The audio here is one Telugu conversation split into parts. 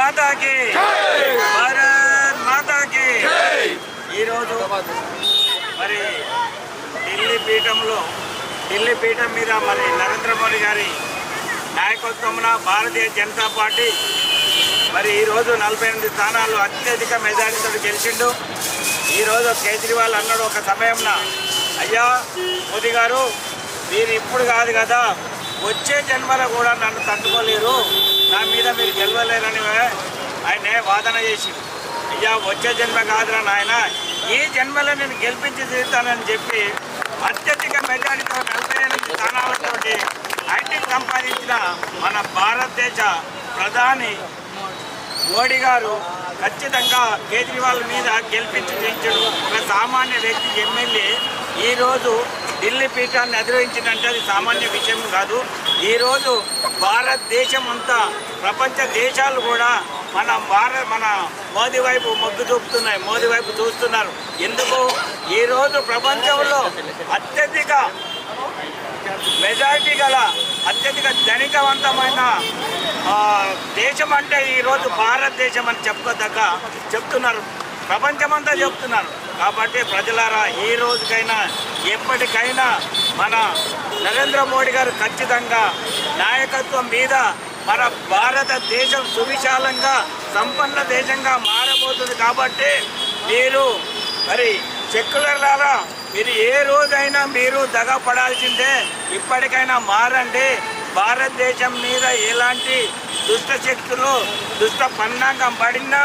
మాతా కి భారత్ మాతా కి ఈరోజు మరి ఢిల్లీ పీఠం మీద మరి నరేంద్ర మోడీ గారి నాయకత్వంలో భారతీయ జనతా పార్టీ మరి ఈరోజు 48 స్థానాలు అత్యధిక మెజారిటీతో గెలిచిండు. ఈరోజు కేజ్రీవాల్ అన్నాడు ఒక సమయంలో, అయ్యా మోదీ గారు మీరు ఇప్పుడు కాదు కదా వచ్చే జన్మలో కూడా నన్ను తట్టుకోలేరు, నా మీద మీరు గెలవలేరని ఆయన వాదన చేసి, అయ్యా వచ్చే జన్మ కాదురా నాయన ఈ జన్మలో నేను గెలిపించి తీరుతానని చెప్పి అత్యధిక మెజారిటీతో 48 స్థానాలతోటి హైటెక్ సంపాదించిన మన భారతదేశ ప్రధాని మోడీ గారు ఖచ్చితంగా కేజ్రీవాల్ మీద గెలిపించి తీర్చడు. ఒక సామాన్య వ్యక్తి ఎమ్మెల్యే ఈరోజు ఢిల్లీ పీఠాన్ని అధిరోహించిందంటే అది సామాన్య విషయం కాదు. ఈరోజు భారతదేశం అంతా ప్రపంచ దేశాలు కూడా మన మోదీ వైపు మొగ్గు చూపుతున్నాయి, మోదీ వైపు చూస్తున్నారు. ఎందుకు ఈరోజు ప్రపంచంలో అత్యధిక మెజారిటీ గల అత్యధిక ధనికవంతమైన దేశం అంటే ఈరోజు భారతదేశం అని చెప్తున్నారు, ప్రపంచమంతా చెప్తున్నారు. కాబట్టి ప్రజలారా ఈ రోజుకైనా ఎప్పటికైనా మన నరేంద్ర మోడీ గారు ఖచ్చితంగా నాయకత్వం మీద మన భారతదేశం సువిశాలంగా సంపన్న దేశంగా మారబోతుంది. కాబట్టి మీరు మరి సెక్యులర్లారా మీరు ఏ రోజైనా మీరు దగపడాల్సిందే, ఇప్పటికైనా మారండి. భారతదేశం మీద ఎలాంటి దుష్ట శక్తులు దుష్ట పన్నాగం పడినా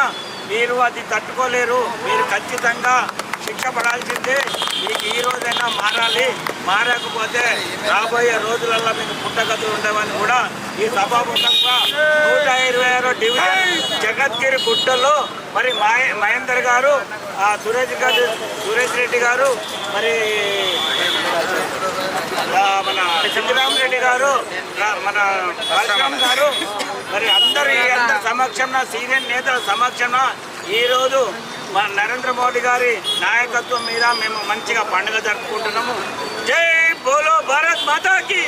మీరు అది తట్టుకోలేరు, మీరు ఖచ్చితంగా శిక్ష పడాల్సిందే. మీకు ఈ రోజైనా మారాలి, మారకపోతే రాబోయే రోజులలో మీకు పుట్టగతులు ఉండవని కూడా ఈ సభాముఖంగా 126వ డివిజన్ జగద్గిరి గుట్టలో మరి మహేందర్ గారు, సురేష్ రెడ్డి గారు, మరి మన సింగరామరెడ్డి గారు, మన రాజరామ్ గారు, మరి అందరి సమక్షంలో సీనియర్ నేతల సమక్షంలో ఈరోజు మన నరేంద్ర మోడీ గారి నాయకత్వం మీద మేము మంచిగా పండుగ జరుపుకుంటున్నాము. జై బోలో భారత్ మాతా కి,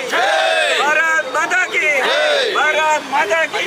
భారత్ మాతా కి, భారత్ మాతా కి.